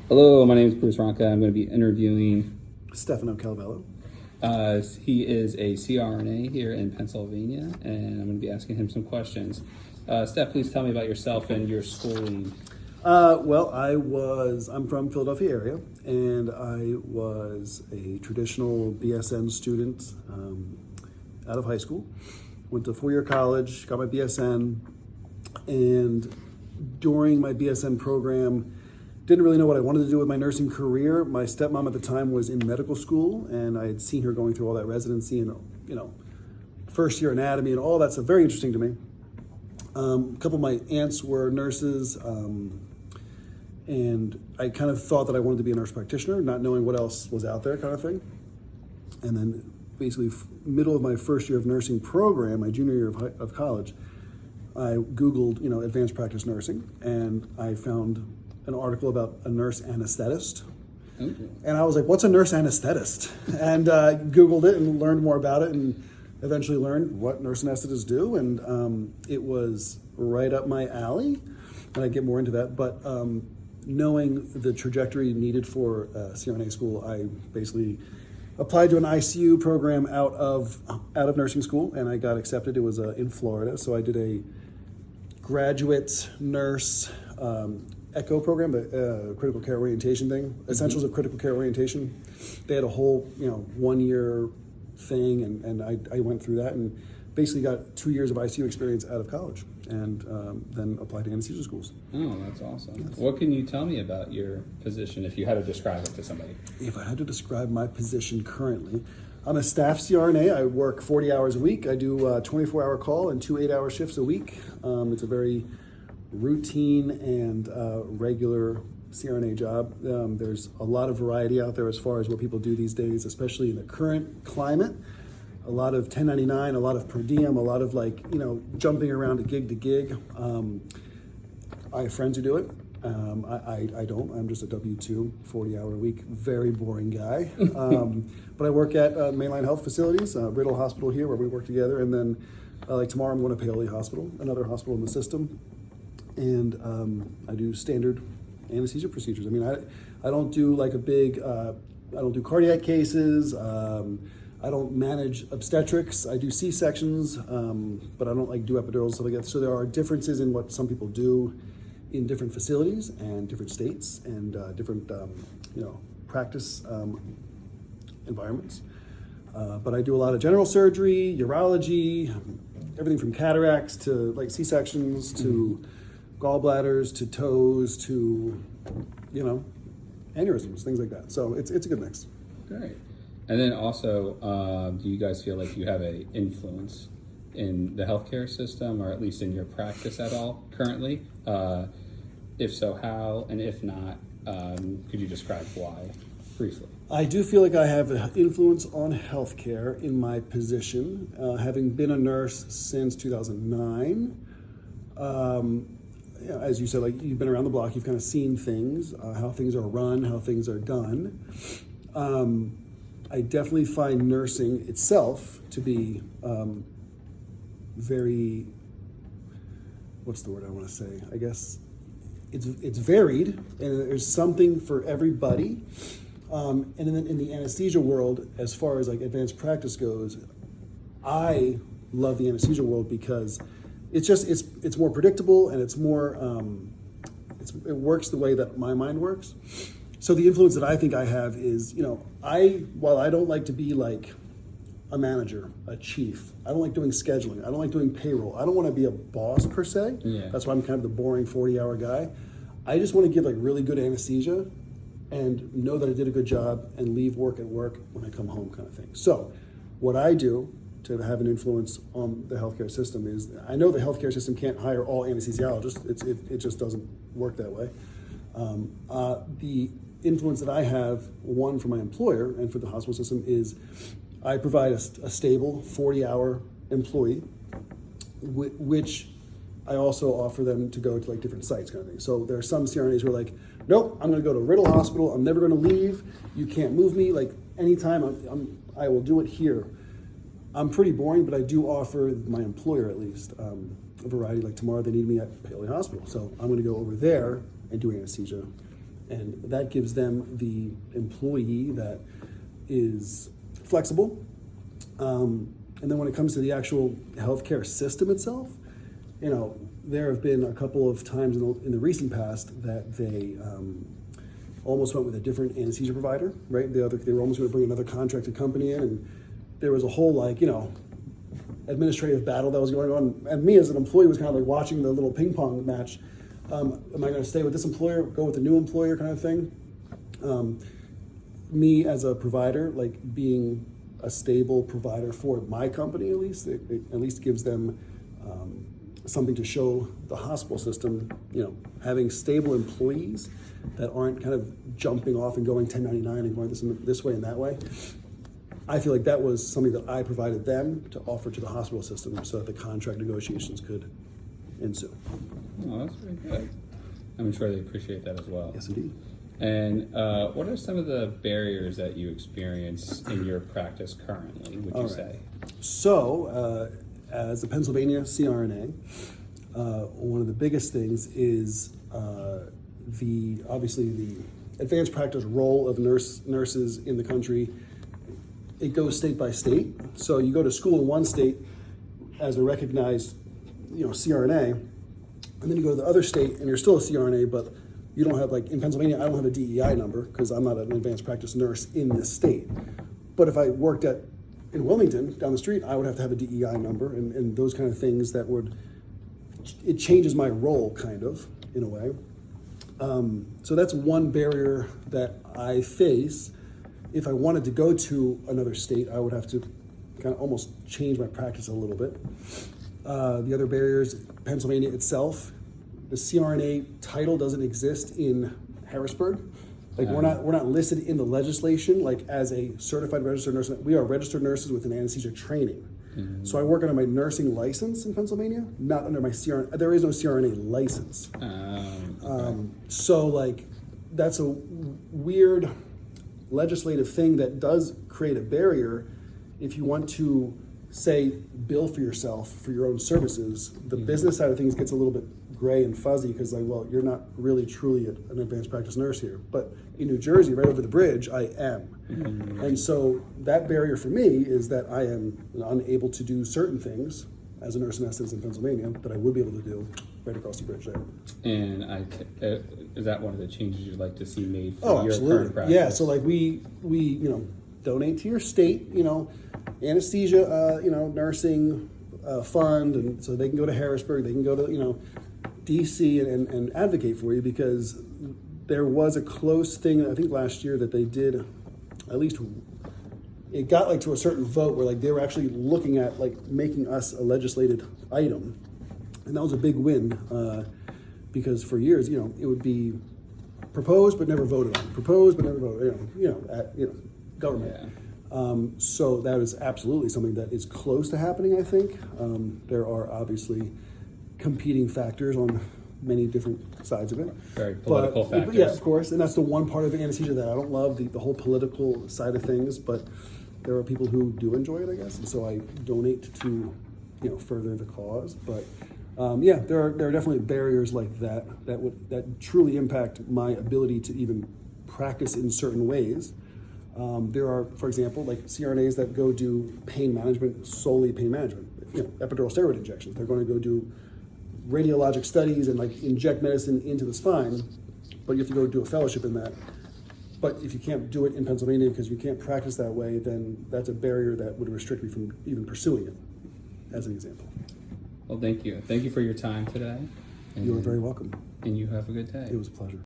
Hello, my name is Bruce Ronca. I'm going to be interviewing. Stefano C He is a CRNA here in Pennsylvania, and I'm going to be asking him some questions. Steph, please tell me about yourself and your schooling. I'm from Philadelphia area, and I was a traditional BSN student out of high school. Went to a 4-year college, got my BSN, and during my BSN program, didn't really know what I wanted to do with my nursing career. My stepmom at the time was in medical school, and I had seen her going through all that residency and, first year anatomy and all that stuff. Very interesting to me. A couple of my aunts were nurses, and I kind of thought that I wanted to be a nurse practitioner, not knowing what else was out there, kind of thing. And then basically middle of my first year of nursing program, my junior year of college, I Googled, advanced practice nursing, and I found an article about a nurse anesthetist. Okay. And I was like, what's a nurse anesthetist? And Googled it and learned more about it, and eventually learned what nurse anesthetists do. And it was right up my alley. And I get more into that. But knowing the trajectory needed for CRNA school, I basically applied to an ICU program out of nursing school, and I got accepted. It was in Florida. So I did a graduate nurse ECHO program, the critical care orientation thing, essentials of critical care orientation. They had a whole, 1-year thing, and I went through that and basically got 2 years of ICU experience out of college, and then applied to anesthesia schools. Oh, that's awesome. Yes. What can you tell me about your position if you had to describe it to somebody? If I had to describe my position currently, I'm a staff CRNA. I work 40 hours a week. I do a 24-hour call and 2 8-hour shifts a week. It's a very routine and regular CRNA job. There's a lot of variety out there as far as what people do these days, especially in the current climate. A lot of 1099, a lot of per diem, a lot of jumping around to gig. I have friends who do it. I don't. I'm just a W-2, 40-hour a week, very boring guy. But I work at mainline health facilities, Riddle Hospital here where we work together, and then tomorrow I'm going to Paoli Hospital, another hospital in the system. And I do standard anesthesia procedures. I mean, I don't do I don't do cardiac cases. I don't manage obstetrics. I do C-sections, but I don't do epidurals and stuff like that. So there are differences in what some people do in different facilities and different states and different, practice environments. But I do a lot of general surgery, urology, everything from cataracts to C-sections to gallbladders to toes to, aneurysms, things like that. So it's a good mix. Great. And then also, do you guys feel like you have an influence in the healthcare system, or at least in your practice at all currently? If so, how? And if not, could you describe why briefly? I do feel like I have an influence on healthcare in my position, having been a nurse since 2009. As you said, you've been around the block, you've kind of seen things, how things are run, how things are done. I definitely find nursing itself to be very, what's the word I want to say? I guess it's varied, and there's something for everybody. And then in the anesthesia world, as far as advanced practice goes, I love the anesthesia world because it's more predictable, and it's more it works the way that my mind works. So the influence that I think I have is, while I don't like to be a manager, a chief, I don't like doing scheduling, I don't like doing payroll, I don't want to be a boss per se. Yeah. That's why I'm kind of the boring 40-hour guy. I just want to give really good anesthesia and know that I did a good job and leave work at work when I come home, kind of thing. So what I do to have an influence on the healthcare system is, I know the healthcare system can't hire all anesthesiologists. It just doesn't work that way. The influence that I have, one, for my employer and for the hospital system, is I provide a stable 40-hour employee, which I also offer them to go to different sites, kind of thing. So there are some CRNAs who are nope, I'm going to go to Riddle Hospital. I'm never going to leave. You can't move me. Anytime I will do it here. I'm pretty boring, but I do offer my employer at least a variety. Tomorrow they need me at Paoli Hospital, so I'm going to go over there and do anesthesia And that gives them the employee that is flexible. And then when it comes to the actual healthcare system itself, there have been a couple of times in the recent past that they almost went with a different anesthesia provider, right? They were almost going to bring another contracted company in, and there was a whole administrative battle that was going on. And me as an employee was kind of like watching the little ping pong match. Am I going to stay with this employer, go with the new employer kind of thing? Me as a provider, like being a stable provider for my company, at least, it at least gives them something to show the hospital system, having stable employees that aren't kind of jumping off and going 1099 and going this way and that way. I feel like that was something that I provided them to offer to the hospital system so that the contract negotiations could ensue. Oh, that's very good. I'm sure they appreciate that as well. Yes, indeed. And what are some of the barriers that you experience in your practice currently, would you say? So, as a Pennsylvania CRNA, one of the biggest things is obviously the advanced practice role of nurses in the country. It goes state by state. So you go to school in one state as a recognized, CRNA, and then you go to the other state and you're still a CRNA, but you don't have, like in Pennsylvania, I don't have a DEI number because I'm not an advanced practice nurse in this state. But if I worked in Wilmington down the street, I would have to have a DEI number and those kind of things it changes my role kind of in a way. So that's one barrier that I face. If I wanted to go to another state, I would have to kind of almost change my practice a little bit. The other barriers, Pennsylvania itself, the CRNA title doesn't exist in Harrisburg. Like we're not listed in the legislation like as a certified registered nurse. We are registered nurses with an anesthesia training. Mm-hmm. So I work under my nursing license in Pennsylvania, not under my CRNA. There is no CRNA license. Okay. So like that's a weird legislative thing that does create a barrier if you want to say bill for yourself for your own services. The business side of things gets a little bit gray and fuzzy because you're not really truly an advanced practice nurse here, but in New Jersey right over the bridge I am. And so that barrier for me is that I am unable to do certain things as a nurse anesthetist in Pennsylvania that I would be able to do right across the bridge there. And is that one of the changes you'd like to see made for your absolutely. Current practice? Yeah, so like we donate to your state, anesthesia, nursing fund, and so they can go to Harrisburg, they can go to, DC and advocate for you, because there was a close thing, I think last year, that they did, at least it got like to a certain vote where like they were actually looking at like making us a legislated item. And that was a big win because for years, it would be proposed but never voted on, proposed but never voted, government. Yeah. So that is absolutely something that is close to happening, I think. There are obviously competing factors on many different sides of it. Very political factors. Yeah, of course, and that's the one part of anesthesia that I don't love, the whole political side of things, but there are people who do enjoy it, I guess, and so I donate to, further the cause. But there are definitely barriers like that truly impact my ability to even practice in certain ways. There are, for example, like CRNAs that go do pain management, solely pain management, epidural steroid injections. They're going to go do radiologic studies and like inject medicine into the spine, but you have to go do a fellowship in that. But if you can't do it in Pennsylvania because you can't practice that way, then that's a barrier that would restrict me from even pursuing it, as an example. Well, thank you. Thank you for your time today. You are very welcome. And you have a good day. It was a pleasure.